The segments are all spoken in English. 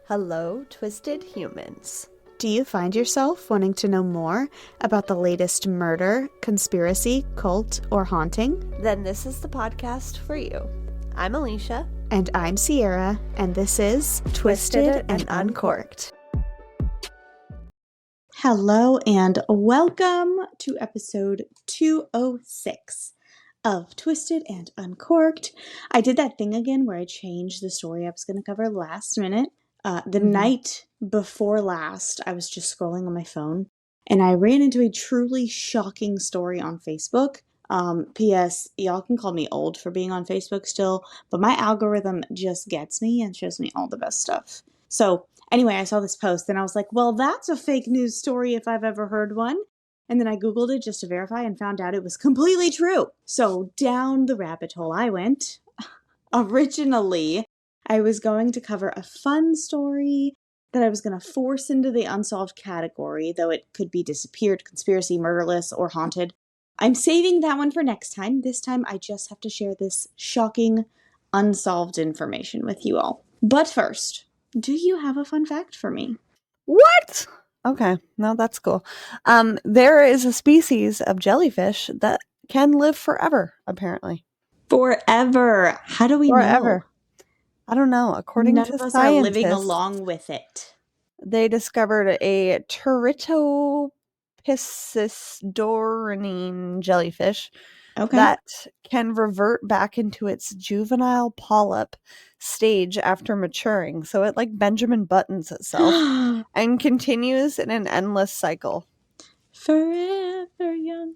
Hello, twisted humans. Do you find yourself wanting to know more about the latest murder, conspiracy, cult, or haunting? Then this is the podcast for you. I'm Alicia. And I'm Sierra, and this is Twisted and Uncorked. Hello, and welcome to episode 206 of Twisted and Uncorked. I did that thing again where I changed the story I was going to cover last minute. The night before last, I was just scrolling on my phone, and I ran into a truly shocking story on Facebook. P.S. Y'all can call me old for being on Facebook still, but my algorithm just gets me and shows me all the best stuff. So anyway, I saw this post, and I was like, well, that's a fake news story if I've ever heard one. And then I Googled it just to verify and found out it was completely true. So down the rabbit hole I went. Originally, I was going to cover a fun story that I was going to force into the unsolved category, though it could be disappeared, conspiracy, murderless, or haunted. I'm saving that one for next time. This time I just have to share this shocking, unsolved information with you all. But first, do you have a fun fact for me? What? Okay, no, that's cool. There is a species of jellyfish that can live forever, apparently. Forever. How do we Forever. know? I don't know. According None to of us scientists, are living along with it. they discovered a Turritopisidoranine jellyfish that can revert back into its juvenile polyp stage after maturing. So it like Benjamin Buttons itself and continues in an endless cycle. Forever young.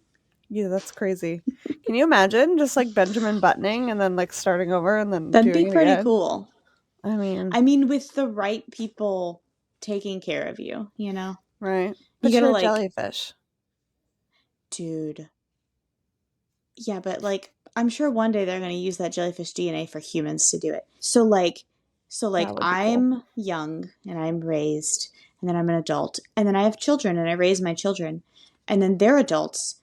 Yeah, that's crazy. Can you imagine just like Benjamin buttoning and then like starting over and then That'd doing be it pretty again? cool. I mean, with the right people taking care of you, you know? Right. But You gotta, you're a like, jellyfish. Dude. Yeah, but, like, I'm sure one day they're gonna use that jellyfish DNA for humans to do it. So, like, That would be I'm cool. young, and I'm raised, and then I'm an adult, and then I have children, and I raise my children, and then they're adults,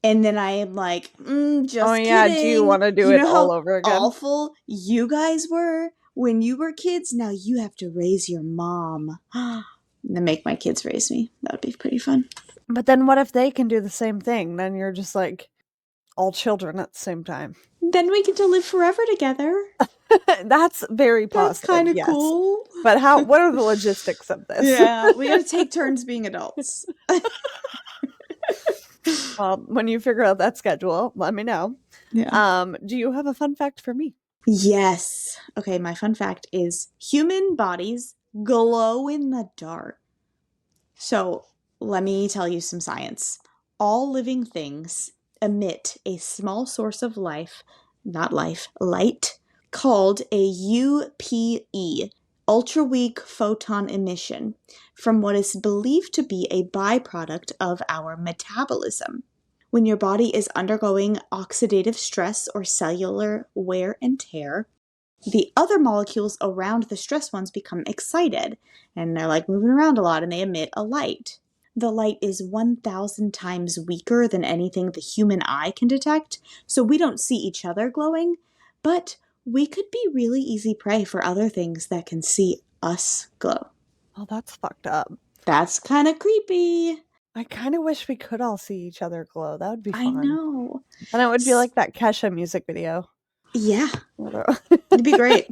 and then I am like, just Oh yeah, kidding. do you want to do You it know all how over again? awful you guys were when you were kids? Now you have to raise your mom. And then make my kids raise me. That would be pretty fun. But then what if they can do the same thing? Then you're just like all children at the same time. Then we get to live forever together. That's very positive. That's kind of yes. cool. But what are the logistics of this? Yeah, we gotta take turns being adults. Well, when you figure out that schedule, let me know. Yeah. Do you have a fun fact for me? Yes. Okay, my fun fact is human bodies glow in the dark. So, let me tell you some science. All living things emit a small source of light, called a UPE, ultra-weak photon emission, from what is believed to be a byproduct of our metabolism. When your body is undergoing oxidative stress or cellular wear and tear, the other molecules around the stressed ones become excited, and they're like moving around a lot, and they emit a light. The light is 1,000 times weaker than anything the human eye can detect, so we don't see each other glowing, but we could be really easy prey for other things that can see us glow. Oh, that's fucked up. That's kind of creepy. I kind of wish we could all see each other glow. That would be fun. I know. And it would be like that Kesha music video. Yeah. It'd be great.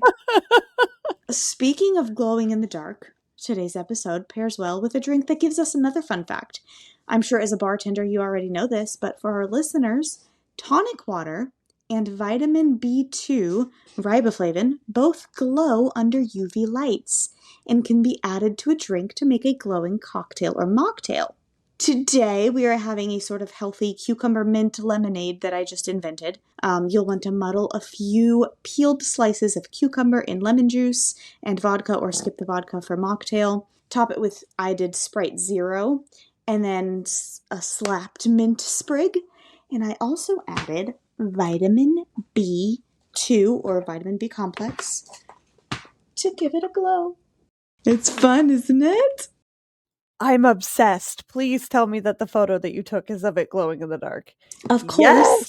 Speaking of glowing in the dark, today's episode pairs well with a drink that gives us another fun fact. I'm sure as a bartender you already know this, but for our listeners, tonic water and vitamin B2, riboflavin, both glow under UV lights and can be added to a drink to make a glowing cocktail or mocktail. Today, we are having a sort of healthy cucumber mint lemonade that I just invented. You'll want to muddle a few peeled slices of cucumber in lemon juice and vodka, or skip the vodka for mocktail. Top it with, I did Sprite Zero, and then a slapped mint sprig. And I also added vitamin B2, or vitamin B complex, to give it a glow. It's fun, isn't it? I'm obsessed. Please tell me that the photo that you took is of it glowing in the dark. Of course. Yes!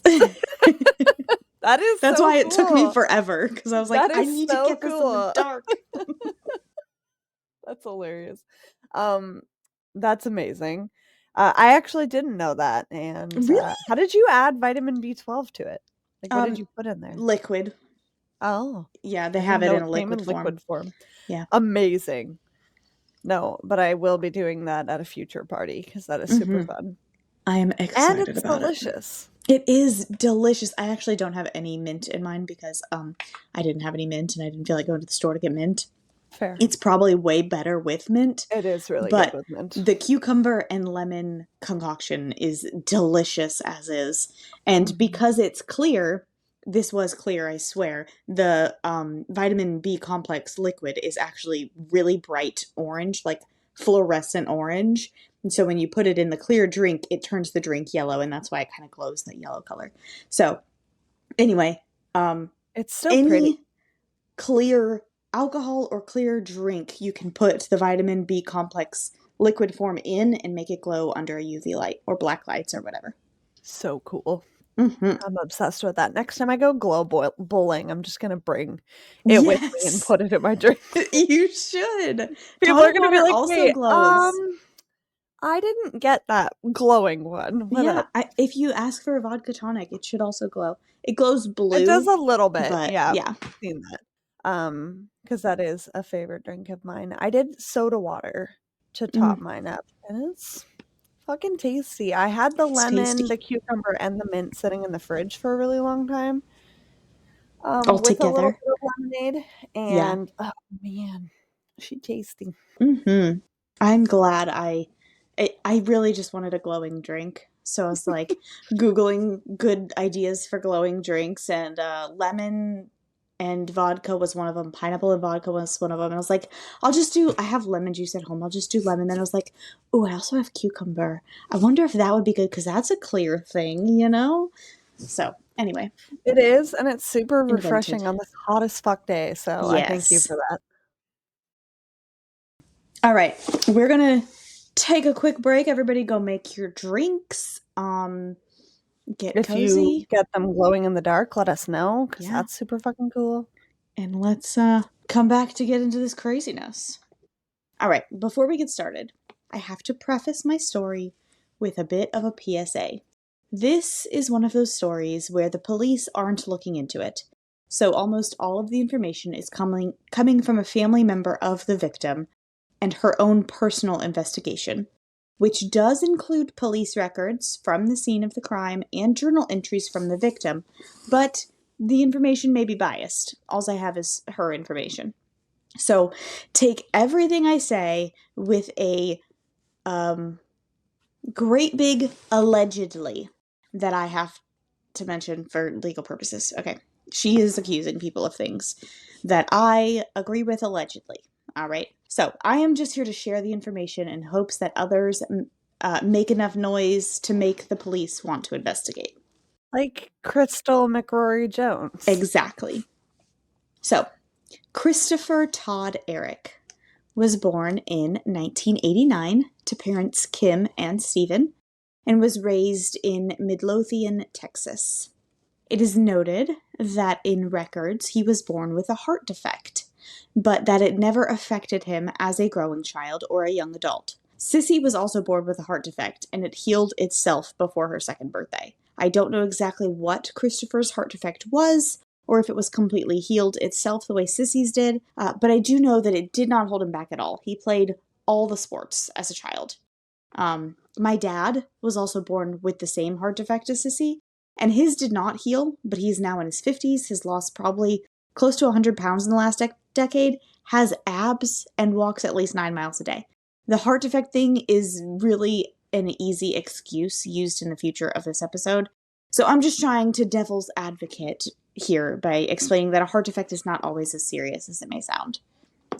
That's so why it cool. took me forever, because I was like, I need to get cool. this in the dark. That's hilarious. Um, that's amazing. I actually didn't know that. And Really? how did you add vitamin B12 to it? Like, what did Um, you put in there? liquid. Oh, Yeah, they I have didn't it know in it a came liquid in form. liquid form. Yeah. Amazing. No, but I will be doing that at a future party because that is super fun. I am And excited it's about it. delicious. It is delicious. I actually don't have any mint in mine because I didn't have any mint and I didn't feel like going to the store to get mint. Fair. It's probably way better with mint. It is really good But with mint. the cucumber and lemon concoction is delicious as is. And because it's clear, this was clear, I swear, the vitamin B complex liquid is actually really bright orange, like fluorescent orange. And so when you put it in the clear drink, it turns the drink yellow, and that's why it kind of glows that yellow color. So anyway, it's so any pretty. clear alcohol or clear drink, you can put the vitamin B complex liquid form in and make it glow under a UV light or black lights or whatever. So cool. I'm obsessed with that. Next time I go bowling, I'm just gonna bring it with me and Yes, put it in my drink. you should. People are Tonic gonna be water like, also "Wait, glows. I didn't get that glowing one." What Yeah, up? if you ask for a vodka tonic, it should also glow. It glows It does blue, a little bit, but yeah. yeah. I've seen that. Because that is a favorite drink of mine. I did soda water to top mine up, and it's fucking tasty. I had the It's lemon, tasty. the cucumber, and the mint sitting in the fridge for a really long time, All with a little together. bit of lemonade, Yeah. and oh man, she tasty. I'm glad I really just wanted a glowing drink. So I was like Googling good ideas for glowing drinks, and lemon and vodka was one of them. Pineapple and vodka was one of them. And I was like, I have lemon juice at home. I'll just do lemon. Then I was like, oh, I also have cucumber. I wonder if that would be good because that's a clear thing, you know? So anyway, It is, and it's super invented. refreshing on this hot as fuck day. So I thank you Yes. for that. All right. We're going to take a quick break. Everybody go make your drinks. Get If you cozy. get them glowing in the dark, let us know because Yeah. that's super fucking cool. And let's come back to get into this craziness. All right, before we get started, I have to preface my story with a bit of a PSA. This is one of those stories where the police aren't looking into it. So almost all of the information is coming from a family member of the victim and her own personal investigation, which does include police records from the scene of the crime and journal entries from the victim, but the information may be biased. All I have is her information. So take everything I say with a great big allegedly that I have to mention for legal purposes. Okay. She is accusing people of things that I agree with allegedly. All right. So I am just here to share the information in hopes that others make enough noise to make the police want to investigate. Like Crystal McRory Jones. Exactly. So, Christopher Todd Erick was born in 1989 to parents Kim and Stephen and was raised in Midlothian, Texas. It is noted that in records he was born with a heart defect, but that it never affected him as a growing child or a young adult. Sissy was also born with a heart defect, and it healed itself before her second birthday. I don't know exactly what Christopher's heart defect was, or if it was completely healed itself the way Sissy's did, but I do know that it did not hold him back at all. He played all the sports as a child. My dad was also born with the same heart defect as Sissy, and his did not heal, but he's now in his 50s, has lost probably close to 100 pounds in the last decade, has abs, and walks at least 9 miles a day. The heart defect thing is really an easy excuse used in the future of this episode. So I'm just trying to devil's advocate here by explaining that a heart defect is not always as serious as it may sound.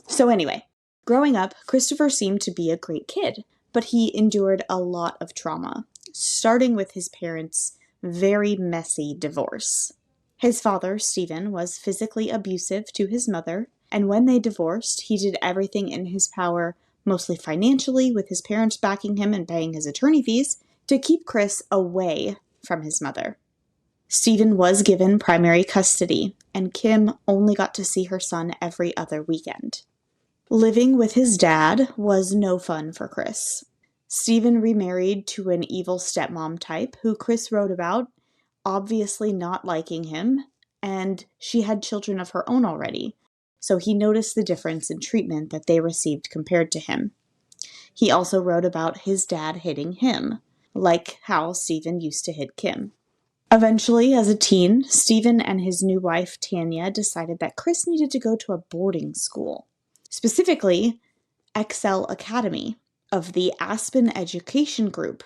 So anyway, growing up, Christopher seemed to be a great kid, but he endured a lot of trauma, starting with his parents' very messy divorce. His father, Stephen, was physically abusive to his mother, and when they divorced, he did everything in his power, mostly financially, with his parents backing him and paying his attorney fees, to keep Chris away from his mother. Stephen was given primary custody, and Kim only got to see her son every other weekend. Living with his dad was no fun for Chris. Stephen remarried to an evil stepmom type who Chris wrote about, obviously not liking him, and she had children of her own already, so he noticed the difference in treatment that they received compared to him. He also wrote about his dad hitting him, like how Stephen used to hit Kim. Eventually, as a teen, Stephen and his new wife, Tanya, decided that Chris needed to go to a boarding school. Specifically, Excel Academy of the Aspen Education Group,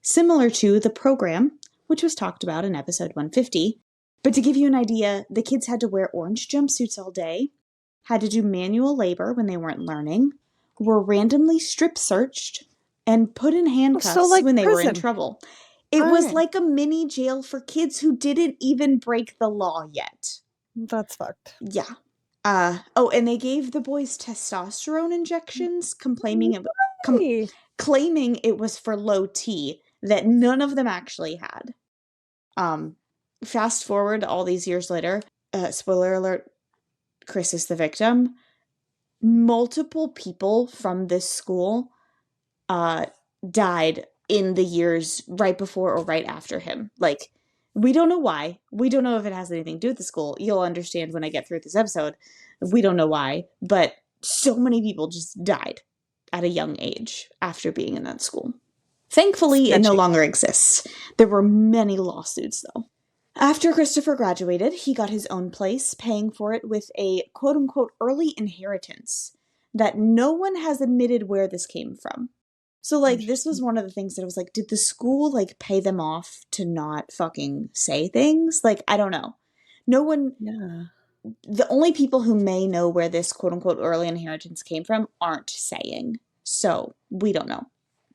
similar to the program, which was talked about in episode 150. But to give you an idea, the kids had to wear orange jumpsuits all day, had to do manual labor when they weren't learning, were randomly strip searched, and put in handcuffs like when they were in prison. trouble. It All was right. like a mini jail for kids who didn't even break the law yet. That's fucked. Yeah. And they gave the boys testosterone injections, claiming it was for low T that none of them actually had. Fast forward all these years later, spoiler alert, Chris is the victim. Multiple people from this school died in the years right before or right after him. Like, we don't know why. We don't know if it has anything to do with the school. You'll understand when I get through this episode. We don't know why, but so many people just died at a young age after being in that school. Thankfully, it no longer exists. There were many lawsuits, though. After Christopher graduated, he got his own place, paying for it with a quote-unquote early inheritance that no one has admitted where this came from. So, like, this was one of the things that I was like, did the school, like, pay them off to not fucking say things? Like, I don't know. No one... Yeah. The only people who may know where this quote-unquote early inheritance came from aren't saying. So, we don't know.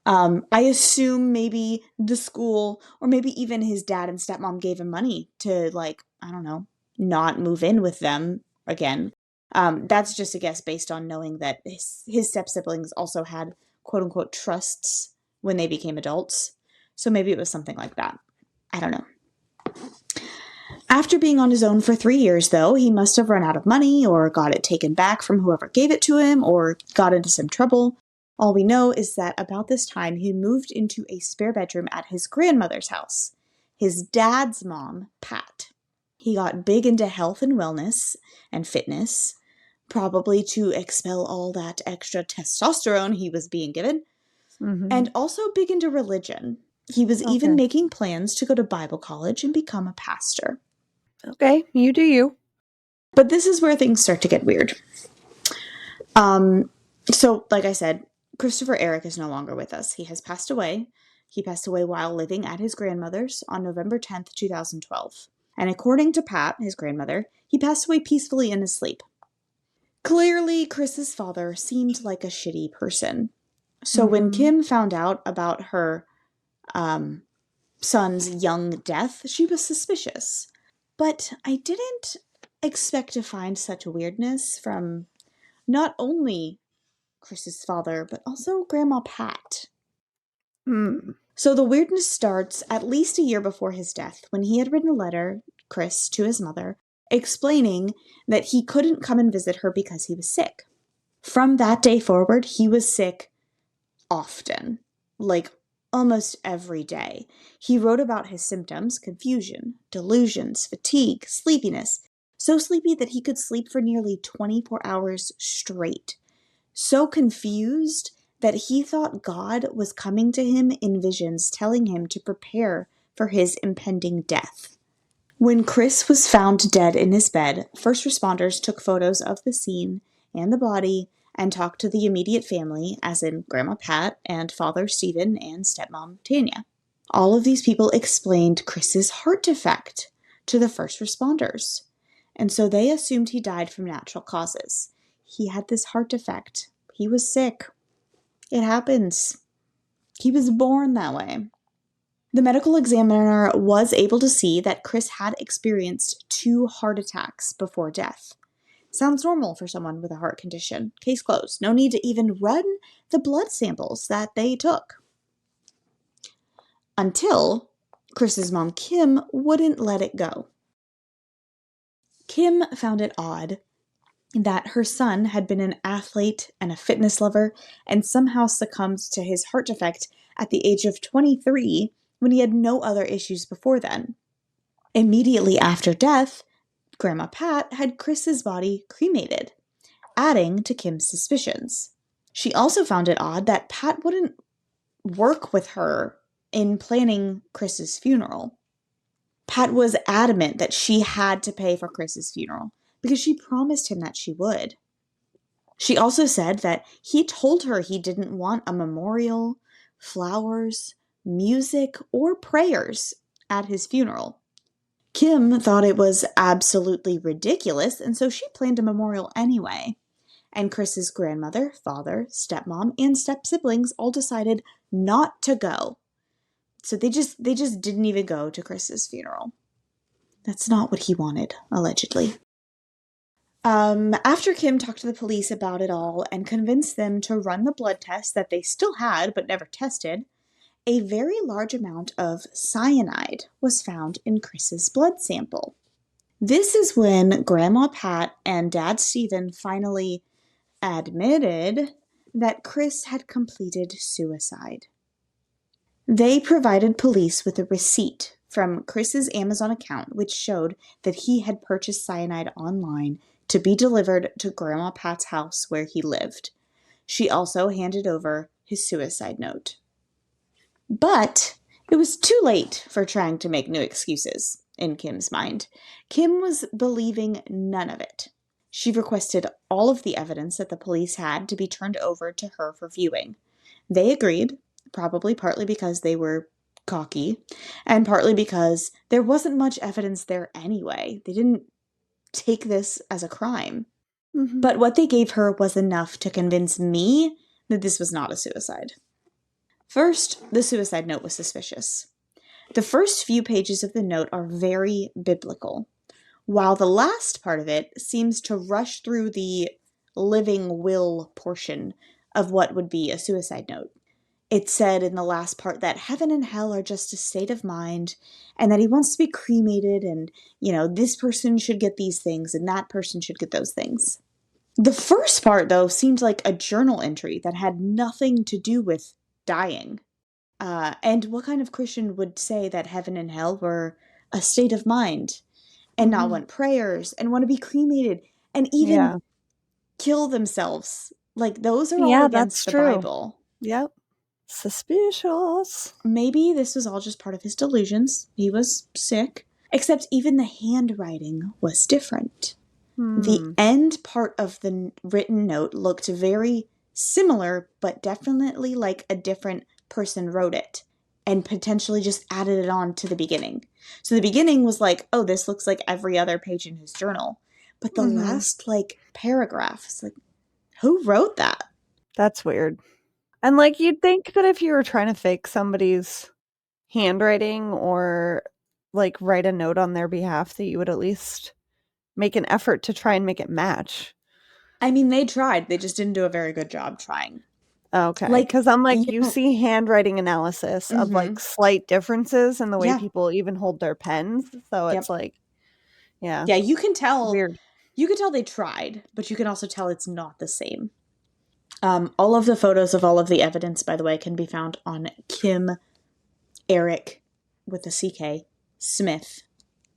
I assume maybe the school, or maybe even his dad and stepmom gave him money to, like, I don't know, not move in with them again. That's just a guess based on knowing that his step-siblings also had quote-unquote trusts when they became adults. So maybe it was something like that. I don't know. After being on his own for 3 years, though, he must have run out of money or got it taken back from whoever gave it to him or got into some trouble. All we know is that about this time, he moved into a spare bedroom at his grandmother's house, his dad's mom, Pat. He got big into health and wellness and fitness, probably to expel all that extra testosterone he was being given, and also big into religion. He was even making plans to go to Bible college and become a pastor. Okay, you do you. But this is where things start to get weird. So, like I said, Christopher Erick is no longer with us. He has passed away. He passed away while living at his grandmother's on November 10th, 2012. And according to Pat, his grandmother, he passed away peacefully in his sleep. Clearly, Chris's father seemed like a shitty person. So when Kim found out about her son's young death, she was suspicious. But I didn't expect to find such weirdness from not only Chris's father, but also Grandma Pat. So the weirdness starts at least a year before his death, when he had written a letter, Chris, to his mother, explaining that he couldn't come and visit her because he was sick. From that day forward, he was sick often, like almost every day. He wrote about his symptoms: confusion, delusions, fatigue, sleepiness. So sleepy that he could sleep for nearly 24 hours straight. So confused that he thought God was coming to him in visions, telling him to prepare for his impending death. When Chris was found dead in his bed, first responders took photos of the scene and the body and talked to the immediate family, as in Grandma Pat and Father Stephen and Stepmom Tanya. All of these people explained Chris's heart defect to the first responders, and so they assumed he died from natural causes. He had this heart defect. He was sick. It happens. He was born that way. The medical examiner was able to see that Chris had experienced 2 heart attacks before death. Sounds normal for someone with a heart condition. Case closed. No need to even run the blood samples that they took. Until Chris's mom, Kim, wouldn't let it go. Kim found it odd that her son had been an athlete and a fitness lover and somehow succumbed to his heart defect at the age of 23 when he had no other issues before then. Immediately after death, Grandma Pat had Chris's body cremated, adding to Kim's suspicions. She also found it odd that Pat wouldn't work with her in planning Chris's funeral. Pat was adamant that she had to pay for Chris's funeral because she promised him that she would. She also said that he told her he didn't want a memorial, flowers, music, or prayers at his funeral. Kim thought it was absolutely ridiculous, and so she planned a memorial anyway. And Chris's grandmother, father, stepmom, and step-siblings all decided not to go. So they just didn't even go to Chris's funeral. That's not what he wanted, allegedly. After Kim talked to the police about it all and convinced them to run the blood test that they still had but never tested, a very large amount of cyanide was found in Chris's blood sample. This is when Grandma Pat and Dad Stephen finally admitted that Chris had completed suicide. They provided police with a receipt from Chris's Amazon account, which showed that he had purchased cyanide online to be delivered to Grandma Pat's house where he lived. She also handed over his suicide note. But it was too late for trying to make new excuses, in Kim's mind. Kim was believing none of it. She requested all of the evidence that the police had to be turned over to her for viewing. They agreed, probably partly because they were cocky, and partly because there wasn't much evidence there anyway. They didn't take this as a crime. Mm-hmm. But what they gave her was enough to convince me that this was not a suicide. First, the suicide note was suspicious. The first few pages of the note are very biblical, while the last part of it seems to rush through the living will portion of what would be a suicide note. It said in the last part that heaven and hell are just a state of mind, and that he wants to be cremated, and, this person should get these things, and that person should get those things. The first part, though, seemed like a journal entry that had nothing to do with dying. And what kind of Christian would say that heaven and hell were a state of mind, and not want prayers, and want to be cremated, and even kill themselves? Like, those are all against the Bible. Yep. Suspicious. Maybe this was all just part of his delusions. He was sick. Except even the handwriting was different. The end part of the written note looked very similar, but definitely like a different person wrote it and potentially just added it on to the beginning. So the beginning was like, oh, this looks like every other page in his journal. But the last, paragraph is like, who wrote that? That's weird. And, you'd think that if you were trying to fake somebody's handwriting or, write a note on their behalf, that you would at least make an effort to try and make it match. I mean, they tried. They just didn't do a very good job trying. Okay. Because I'm you see handwriting analysis of, slight differences in the way people even hold their pens. So it's yeah. Yeah, you can tell. Weird. You can tell they tried, but you can also tell it's not the same. All of the photos of all of the evidence, by the way, can be found on Kim Erick with a CK Smith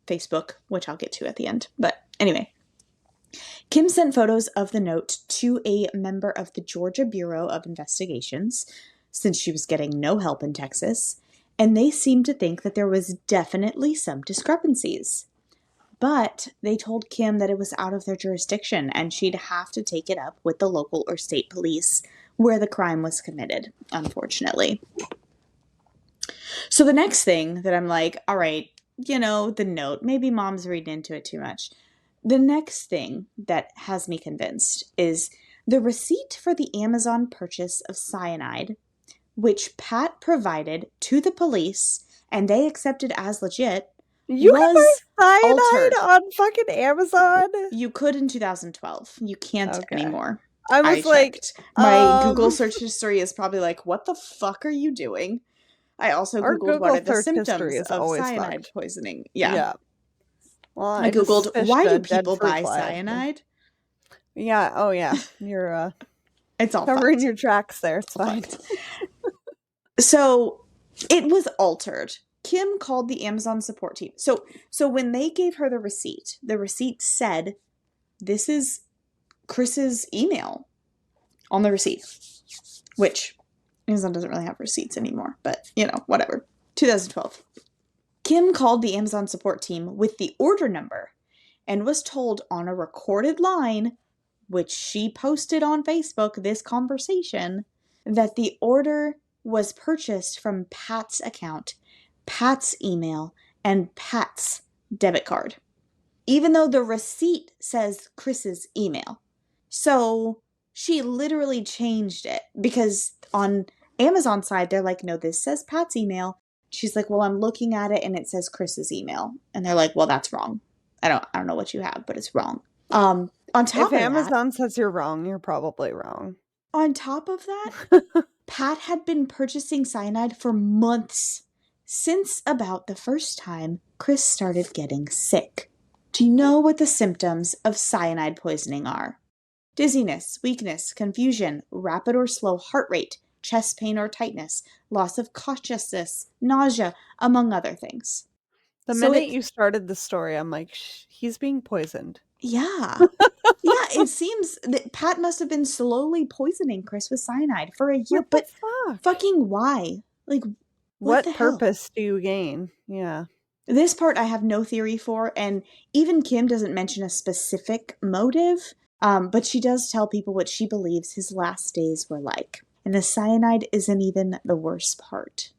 Facebook, which I'll get to at the end. But anyway, Kim sent photos of the note to a member of the Georgia Bureau of Investigations, since she was getting no help in Texas, and they seemed to think that there was definitely some discrepancies. But they told Kim that it was out of their jurisdiction and she'd have to take it up with the local or state police where the crime was committed, unfortunately. So the next thing that I'm like, all right, the note, maybe mom's reading into it too much. The next thing that has me convinced is the receipt for the Amazon purchase of cyanide, which Pat provided to the police and they accepted as legit. You can buy cyanide on fucking Amazon? You could in 2012. You can't anymore. I was my Google search history is probably like, what the fuck are you doing? I also Googled what are the symptoms of cyanide poisoning. Yeah. Well, I Googled, why do people buy cyanide? Yeah. Oh, yeah. You're It's all covering fucked. your tracks there. It's fine. So it was altered. Kim called the Amazon support team. So when they gave her the receipt said, this is Chris's email on the receipt, which Amazon doesn't really have receipts anymore, but whatever. 2012. Kim called the Amazon support team with the order number and was told on a recorded line, which she posted on Facebook, this conversation, that the order was purchased from Pat's account, Pat's email, and Pat's debit card, even though the receipt says Chris's email. So she literally changed it because on Amazon's side, they're like, no, this says Pat's email. She's like, well, I'm looking at it and it says Chris's email. And they're like, well, that's wrong. I don't know what you have, but it's wrong. On top If of Amazon says you're wrong, you're probably wrong. On top of that, Pat had been purchasing cyanide for months, since about the first time Chris started getting sick. Do you know what the symptoms of cyanide poisoning are? Dizziness, weakness, confusion, rapid or slow heart rate, chest pain or tightness, loss of consciousness, nausea, among other things. The minute you started the story, I'm like, he's being poisoned. Yeah. Yeah, it seems that Pat must have been slowly poisoning Chris with cyanide for a year. What the fuck? Fucking why? Like, what the purpose hell? do you gain? Yeah. This part I have no theory for, and even Kim doesn't mention a specific motive, but she does tell people what she believes his last days were like. And the cyanide isn't even the worst part.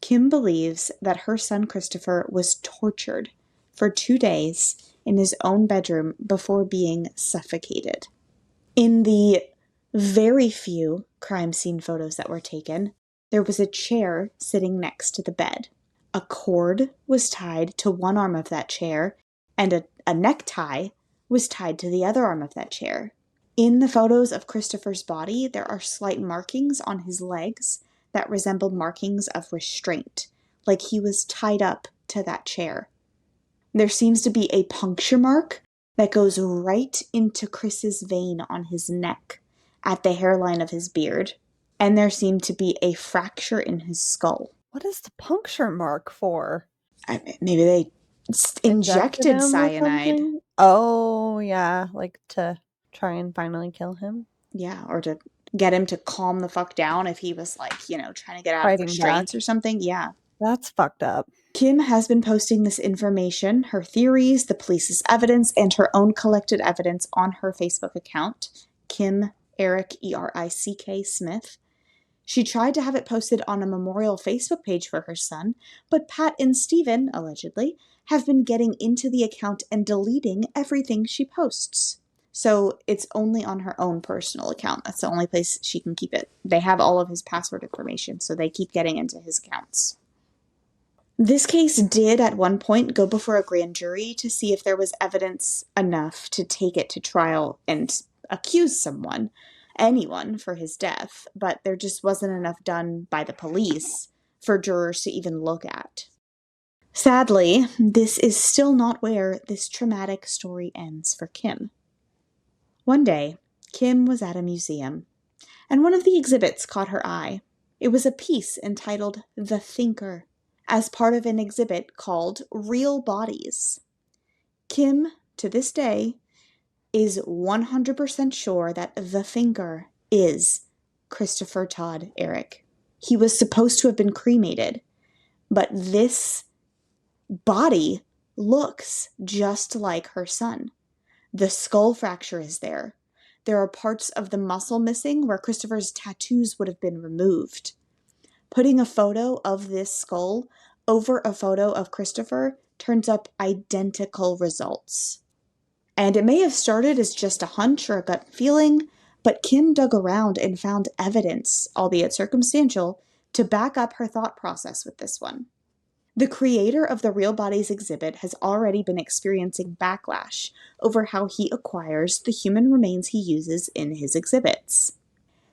Kim believes that her son Christopher was tortured for 2 days in his own bedroom before being suffocated. In the very few crime scene photos that were taken, there was a chair sitting next to the bed. A cord was tied to one arm of that chair, and a necktie was tied to the other arm of that chair. In the photos of Christopher's body, there are slight markings on his legs that resemble markings of restraint, like he was tied up to that chair. There seems to be a puncture mark that goes right into Chris's vein on his neck at the hairline of his beard, and there seemed to be a fracture in his skull. What is the puncture mark for? Maybe they injected cyanide. Oh, yeah, like to try and finally kill him. Yeah, or to get him to calm the fuck down if he was trying to get out of Fighting restraints back. or something. Yeah. That's fucked up. Kim has been posting this information, her theories, the police's evidence, and her own collected evidence on her Facebook account, Kim Erick, Erick Smith. She tried to have it posted on a memorial Facebook page for her son, but Pat and Steven, allegedly, have been getting into the account and deleting everything she posts. So it's only on her own personal account. That's the only place she can keep it. They have all of his password information, so they keep getting into his accounts. This case did at one point go before a grand jury to see if there was evidence enough to take it to trial and accuse anyone, for his death, but there just wasn't enough done by the police for jurors to even look at. Sadly, this is still not where this traumatic story ends for Kim. One day, Kim was at a museum, and one of the exhibits caught her eye. It was a piece entitled The Thinker, as part of an exhibit called Real Bodies. Kim, to this day, is 100% sure that the Thinker is Christopher Todd Erick. He was supposed to have been cremated, but this body looks just like her son. The skull fracture is there. There are parts of the muscle missing where Christopher's tattoos would have been removed. Putting a photo of this skull over a photo of Christopher turns up identical results. And it may have started as just a hunch or a gut feeling, but Kim dug around and found evidence, albeit circumstantial, to back up her thought process with this one. The creator of the Real Bodies exhibit has already been experiencing backlash over how he acquires the human remains he uses in his exhibits.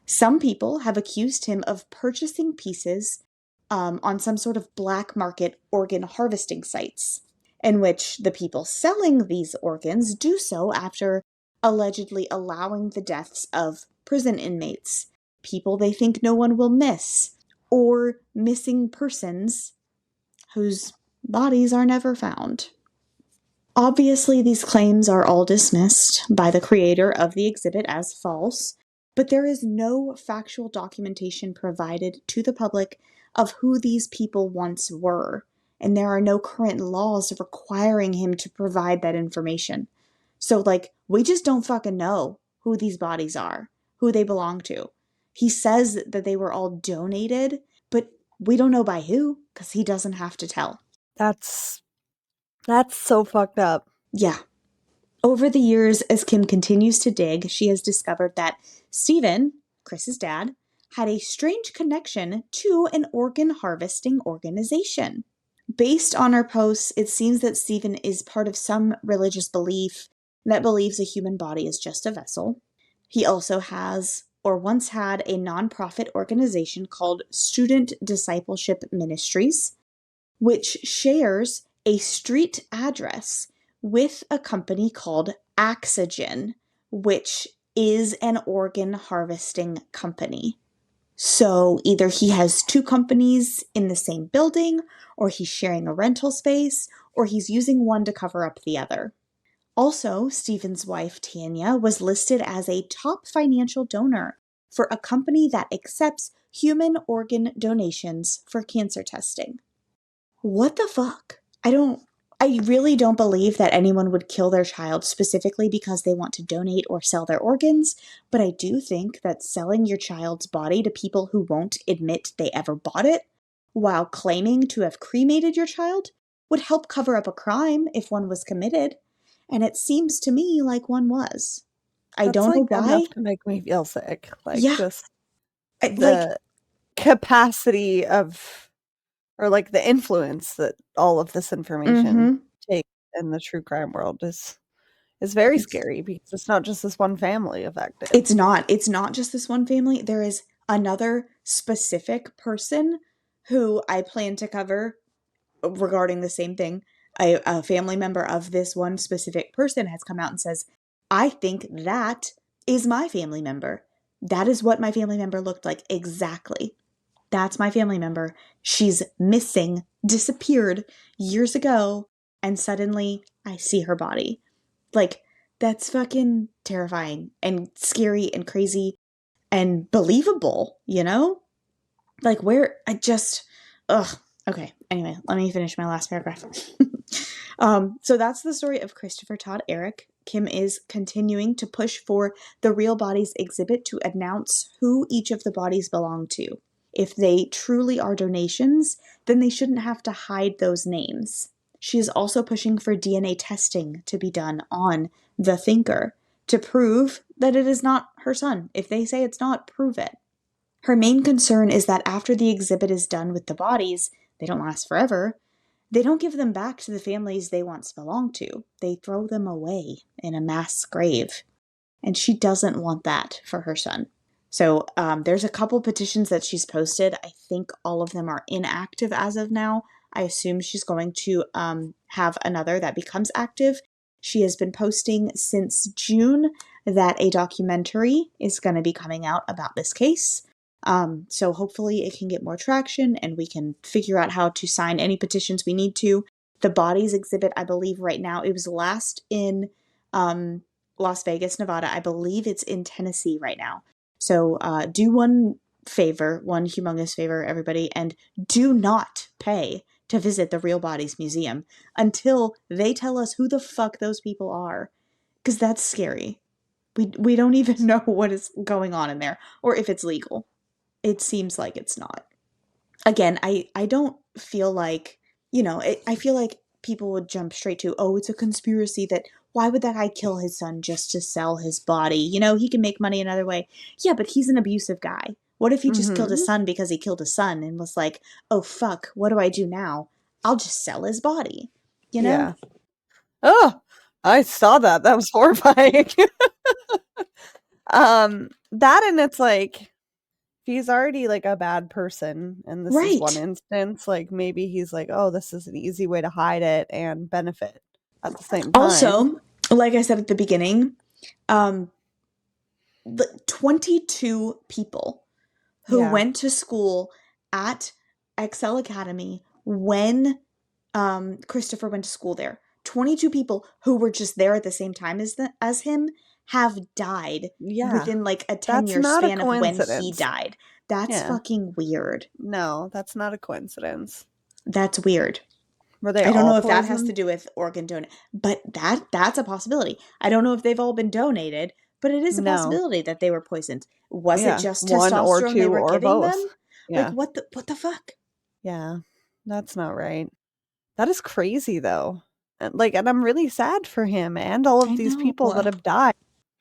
Some people have accused him of purchasing pieces on some sort of black market organ harvesting sites, in which the people selling these organs do so after allegedly allowing the deaths of prison inmates, people they think no one will miss, or missing persons whose bodies are never found. Obviously, these claims are all dismissed by the creator of the exhibit as false, but there is no factual documentation provided to the public of who these people once were, and there are no current laws requiring him to provide that information. So, like, we just don't fucking know who these bodies are, who they belong to. He says that they were all donated, but we don't know by who, because he doesn't have to tell. That's so fucked up. Yeah. Over the years, as Kim continues to dig, she has discovered that Stephen, Chris's dad, had a strange connection to an organ harvesting organization. Based on her posts, it seems that Stephen is part of some religious belief that believes a human body is just a vessel. He also has, or once had, a nonprofit organization called Student Discipleship Ministries, which shares a street address with a company called Axogen, which is an organ harvesting company. So either he has two companies in the same building, or he's sharing a rental space, or he's using one to cover up the other. Also, Stephen's wife, Tanya, was listed as a top financial donor for a company that accepts human organ donations for cancer testing. What the fuck? I really don't believe that anyone would kill their child specifically because they want to donate or sell their organs, but I do think that selling your child's body to people who won't admit they ever bought it, while claiming to have cremated your child, would help cover up a crime if one was committed. And it seems to me like one was. I That's don't like know why. enough to make me feel sick. Like Yeah, just like, the capacity of, or like the influence that all of this information mm-hmm. takes in the true crime world is very It's scary because it's not just this one family affected. It's not just this one family. There is another specific person who I plan to cover regarding the same thing. A family member of this one specific person has come out and says, I think that is my family member. That is what my family member looked like exactly. That's my family member. She's missing, disappeared years ago, and suddenly I see her body. Like, that's fucking terrifying and scary and crazy and believable, you know? Like, where I just, ugh. Okay, anyway, let me finish my last paragraph. So that's the story of Christopher Todd Erick. Kim is continuing to push for the Real Bodies exhibit to announce who each of the bodies belong to. If they truly are donations, then they shouldn't have to hide those names. She is also pushing for DNA testing to be done on the thinker to prove that it is not her son. If they say it's not, prove it. Her main concern is that after the exhibit is done with the bodies, they don't last forever, they don't give them back to the families they once belonged to. They throw them away in a mass grave. And she doesn't want that for her son. So there's a couple petitions that she's posted. I think all of them are inactive as of now. I assume she's going to have another that becomes active. She has been posting since June that a documentary is going to be coming out about this case. So hopefully it can get more traction and we can figure out how to sign any petitions we need to. The bodies exhibit, I believe right now, it was last in Las Vegas, Nevada. I believe it's in Tennessee right now. So do one favor, one humongous favor, everybody, and do not pay to visit the Real Bodies Museum until they tell us who the fuck those people are. Because that's scary. We don't even know what is going on in there or if it's legal. It seems like it's not. Again, I don't feel like, I feel like people would jump straight to, oh, it's a conspiracy that why would that guy kill his son just to sell his body? He can make money another way. Yeah, but he's an abusive guy. What if he just killed his son because he killed his son and was like, oh, fuck, what do I do now? I'll just sell his body, Yeah. Oh, I saw that. That was horrifying. That, and it's like, he's already like a bad person and this is one Right. instance, like maybe he's like, oh, this is an easy way to hide it and benefit at the same time. Also, like I said at the beginning, Um, 22 people who Yeah. went to school at Excel Academy when Christopher went to school there. 22 people who were just there at the same time as him have died Yeah. within like a That's 10-year not a span of when he coincidence. died. That's Yeah. fucking weird. No, that's not a coincidence. That's weird. Were they I don't all know if that has to poisoned? do with organ donate, but that's a possibility. I don't know if they've all been donated, but it is a No. possibility that they were poisoned. Was it Yeah. just One or testosterone they two were or giving both. them? Like Yeah. what the fuck? Yeah. That's not right. That is crazy though. And I'm really sad for him and all I of these know. people that have died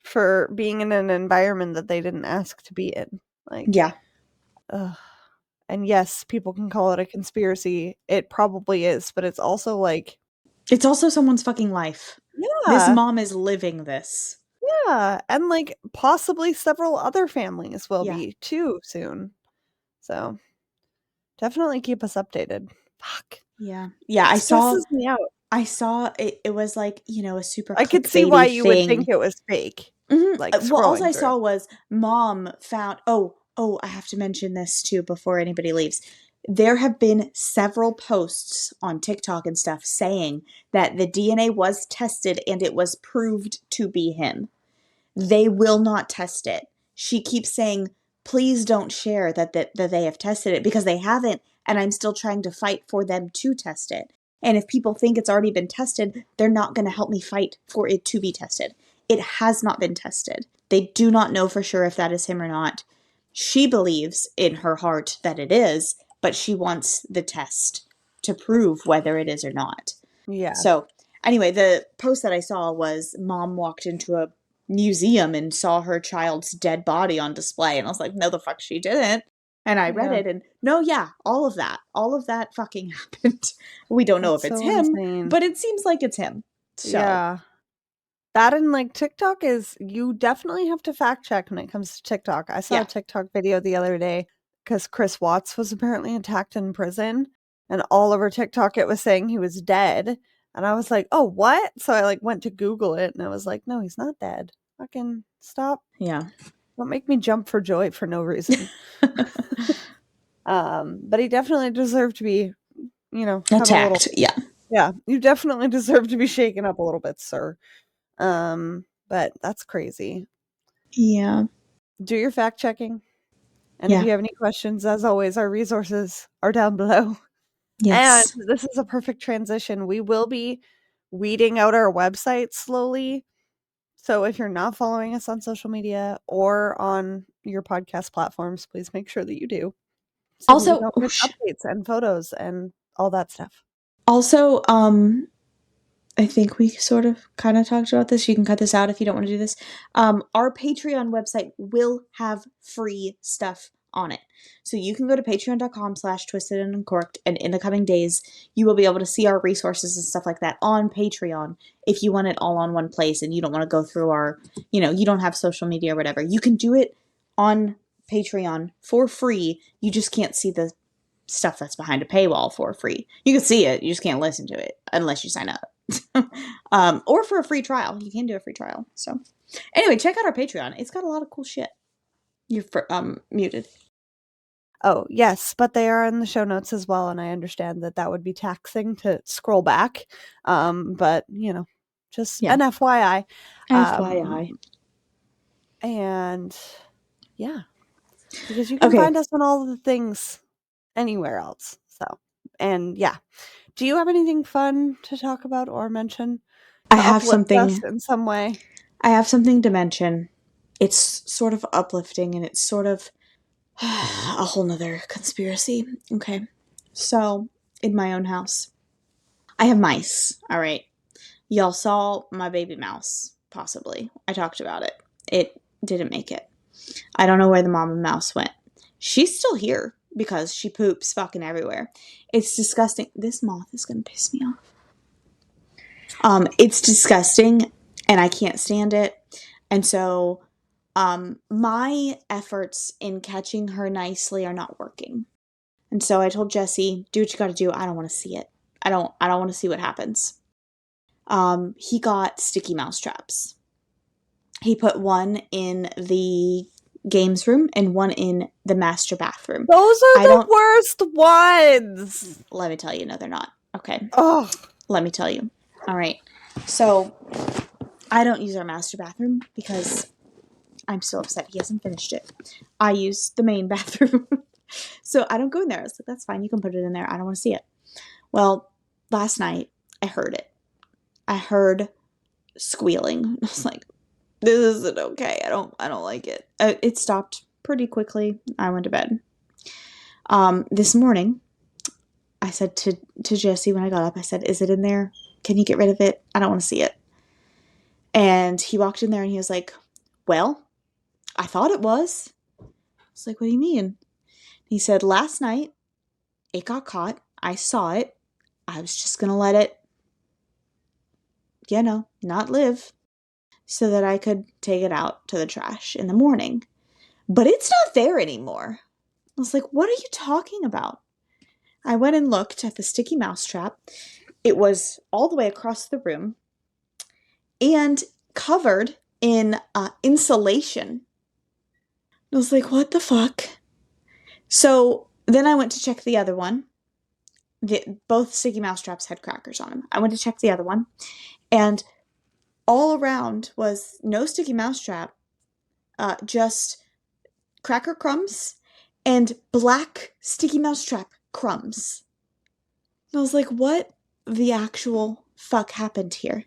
for being in an environment that they didn't ask to be in. Like, Yeah. ugh. And yes, people can call it a conspiracy. It probably is, but it's also like, It's also someone's fucking life. This yeah, mom is living this. yeah. And like possibly several other families will Yeah. be too soon. So definitely keep us updated. Fuck. Yeah. Yeah, It stresses me out. I saw it was like, a super I could see why clickbaity you would think thing. it was fake, Mhm. like Well, all scrolling I through. saw was mom found. Oh, I have to mention this too before anybody leaves. There have been several posts on TikTok and stuff saying that the DNA was tested and it was proved to be him. They will not test it. She keeps saying, please don't share that they have tested it because they haven't, and I'm still trying to fight for them to test it. And if people think it's already been tested, they're not going to help me fight for it to be tested. It has not been tested. They do not know for sure if that is him or not. She believes in her heart that it is, but she wants the test to prove whether it is or not. Yeah. So, anyway, the post that I saw was mom walked into a museum and saw her child's dead body on display. And I was like, no, the fuck she didn't. And I read Yeah. it and no, yeah, all of that fucking happened. We don't know if That's it's so him, insane. but it seems like it's him. So, Yeah. That and like TikTok is you definitely have to fact check when it comes to TikTok. I saw a yeah. TikTok video the other day because Chris Watts was apparently attacked in prison, and all over TikTok it was saying he was dead. And I was like, oh, what? So I like went to Google it and I was like, no, he's not dead. Fucking stop. Yeah. Don't make me jump for joy for no reason. But he definitely deserved to be, have a little, Attacked. Yeah. yeah, you definitely deserve to be shaken up a little bit, sir. But that's crazy. Yeah. Do your fact checking. And if Yeah. you have any questions, as always, our resources are down below. And Yes. this is a perfect transition. We will be weeding out our website slowly. So if you're not following us on social media or on your podcast platforms, please make sure that you do so that you Also, don't miss updates and photos and all that stuff. also, I think we sort of kind of talked about this. You can cut this out if you don't want to do this. Our Patreon website will have free stuff on it. So you can go to patreon.com/twisted and uncorked, and in the coming days, you will be able to see our resources and stuff like that on Patreon if you want it all on one place and you don't want to go through our, you don't have social media or whatever. You can do it on Patreon for free. You just can't see the stuff that's behind a paywall for free. You can see it, you just can't listen to it unless you sign up. Or for a free trial. You can do a free trial. So, anyway, check out our Patreon. It's got a lot of cool shit. You're muted. Oh, yes, but they are in the show notes as well, and I understand that that would be taxing to scroll back. But, just an FYI. FYI. And yeah, because you can Okay. find us on all of the things anywhere else. So, and yeah. Do you have anything fun to talk about or mention I to have uplift us something. in some way? I have something to mention. It's sort of uplifting and it's sort of a whole nother conspiracy. Okay. So, in my own house, I have mice. All right. Y'all saw my baby mouse, possibly. I talked about it. It didn't make it. I don't know where the mama mouse went. She's still here because she poops fucking everywhere. It's disgusting. This moth is gonna piss me off. It's disgusting and I can't stand it. And so my efforts in catching her nicely are not working. And so I told Jesse, do what you gotta do. I don't want to see it. I don't want to see what happens. He got sticky mouse traps. He put one in the games room and one in the master bathroom. Those are the worst ones. Let me tell you, no, they're not. Okay. Oh, Let me tell you. All right. So I don't use our master bathroom because I'm still upset he hasn't finished it. I use the main bathroom. So I don't go in there. I was like, that's fine. You can put it in there. I don't want to see it. Well, last night I heard it. I heard squealing. I was like, this isn't okay. I don't like it. It stopped pretty quickly. I went to bed. This morning, I said to Jesse when I got up, I said, is it in there? Can you get rid of it? I don't want to see it. And he walked in there and he was like, well, I thought it was. I was like, what do you mean? He said, last night, it got caught. I saw it. I was just going to let it, not live so that I could take it out to the trash in the morning. But it's not there anymore. I was like, what are you talking about? I went and looked at the sticky mouse trap. It was all the way across the room and covered in insulation. I was like, what the fuck? So then I went to check the other one. Both sticky mouse traps had crackers on them. I went to check the other one, and all around was no sticky mouse trap, just cracker crumbs and black sticky mouse trap crumbs. And I was like, what the actual fuck happened here?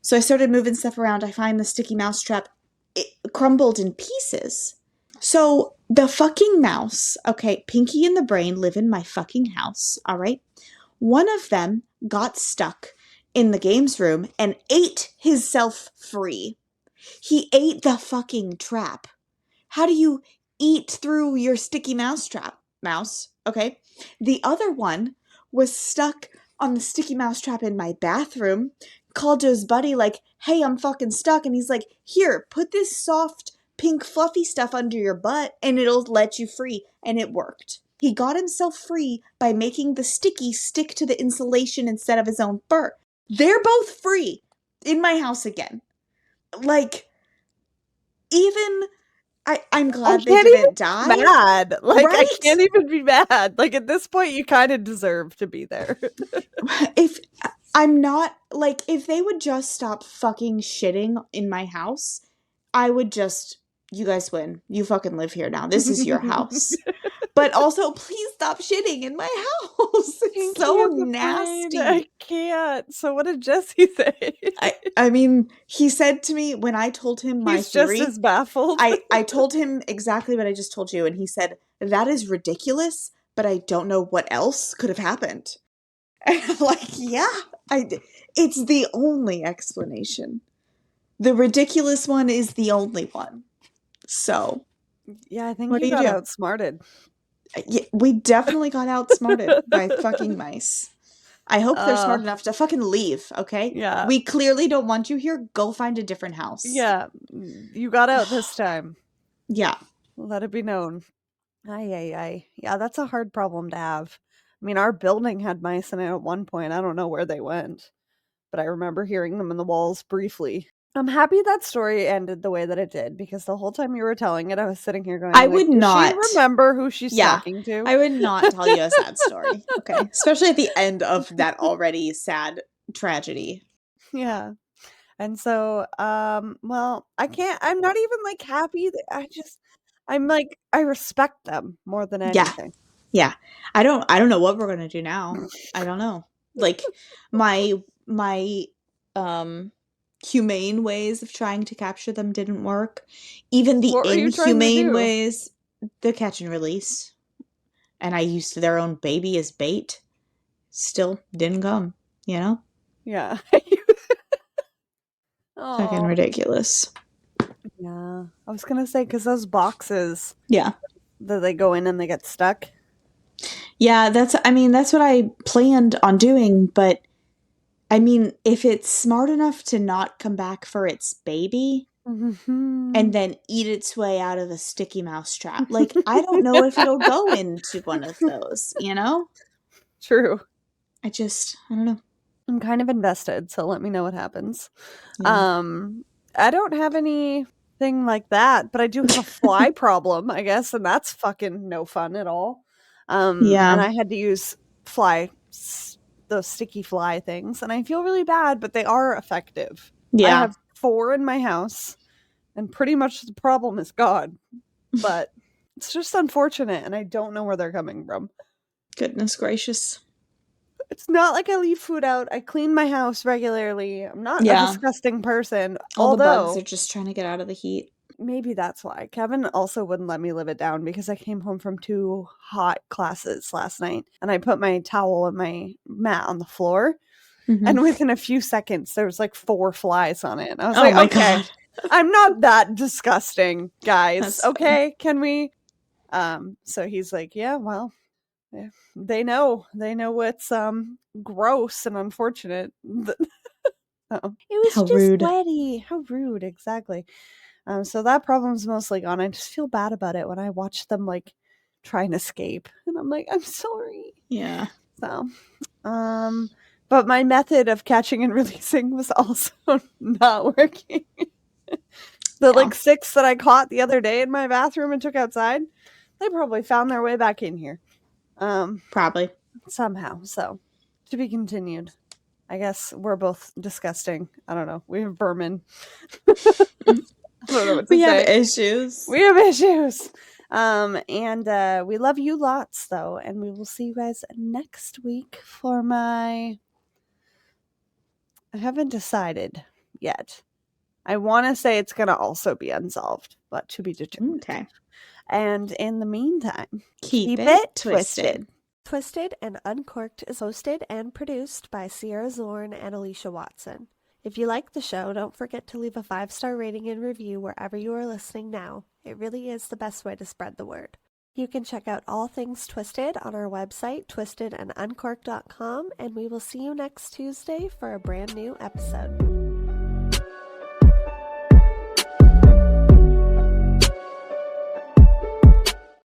So I started moving stuff around. I find the sticky mouse trap, it crumbled in pieces. So the fucking mouse, okay, Pinky and the Brain live in my fucking house, all right? One of them got stuck in the games room and ate himself free. He ate the fucking trap. How do you eat through your sticky mouse trap, mouse? Okay. The other one was stuck on the sticky mouse trap in my bathroom, called to his buddy like, hey, I'm fucking stuck. And he's like, here, put this soft, pink, fluffy stuff under your butt and it'll let you free. And it worked. He got himself free by making the sticky stick to the insulation instead of his own fur. They're both free in my house again. Like, even I'm glad they didn't die. Mad. Like, right? I can't even be mad. Like, at this point, you kind of deserve to be there. If I'm not, like, if they would just stop fucking shitting in my house, I would just, you guys win. You fucking live here now. This is your house. But also, please stop shitting in my house. It's so nasty. I can't. So what did Jesse say? I mean, he said to me when I told him my theory. He's just as baffled. I told him exactly what I just told you, and he said, that is ridiculous, but I don't know what else could have happened. And I'm like, yeah, it's the only explanation. The ridiculous one is the only one. So, yeah, I think you got outsmarted. Yeah, we definitely got outsmarted by fucking mice. I hope they're smart enough to fucking leave, okay? Yeah. We clearly don't want you here. Go find a different house. Yeah, you got out this time. Yeah. Let it be known. Ay. Yeah, that's a hard problem to have. I mean, our building had mice in it at one point. I don't know where they went, but I remember hearing them in the walls briefly. I'm happy that story ended the way that it did, because the whole time you were telling it, I was sitting here going, I would not does she remember who she's talking to? I would not tell you a sad story. Okay. Especially at the end of that already sad tragedy. Yeah. And so, well, I'm not even like happy. I'm like, I respect them more than anything. Yeah. I don't know what we're going to do now. I don't know. Like my humane ways of trying to capture them didn't work. Even the inhumane ways, the catch and release. And I used their own baby as bait. Still didn't come, you know? Yeah. Fucking ridiculous. Yeah. I was going to say, because those boxes. Yeah. That they go in and they get stuck. Yeah, that's what I planned on doing, but I mean, if it's smart enough to not come back for its baby and then eat its way out of a sticky mouse trap, like, I don't know if it'll go into one of those, you know? True. I don't know. I'm kind of invested, so let me know what happens. Yeah. I don't have anything like that, but I do have a fly problem, I guess, and that's fucking no fun at all. Yeah. And I had to use those sticky fly things, and I feel really bad, but they are effective. I Yeah. have 4 in my house, and pretty much the problem is gone. But it's just unfortunate, and I don't know where they're coming from. Goodness gracious. It's not like I leave food out. I clean my house regularly. I'm not a Yeah. disgusting person. All the bugs Although, are just trying to get out of the heat. maybe that's why. Kevin also wouldn't let me live it down because I came home from 2 hot classes last night and I put my towel and my mat on the floor. Mm-hmm. And within a few seconds, there was like 4 flies on it. And I was Oh like, my okay, God. I'm not that disgusting, guys. That's Okay, can we? So he's like, yeah, well, yeah, they know what's gross and unfortunate. It was How just rude. sweaty. How rude, exactly. So that problem's mostly gone. I just feel bad about it when I watch them like try and escape, and I'm like, I'm sorry. Yeah. So, but my method of catching and releasing was also not working. The like 6 that I caught the other day in my bathroom and took outside, they probably found their way back in here. Probably. Somehow. So, to be continued. I guess we're both disgusting. I don't know. We have vermin. I don't know what to We have say. issues. We have issues. And we love you lots, though. And we will see you guys next week for my. I haven't decided yet. I want to say it's going to also be unsolved, but to be determined. Okay. And in the meantime, Keep it twisted. Twisted and Uncorked is hosted and produced by Sierra Zorn and Alicia Watson. If you like the show, don't forget to leave a 5-star rating and review wherever you are listening now. It really is the best way to spread the word. You can check out all things Twisted on our website, twistedanduncorked.com, and we will see you next Tuesday for a brand new episode.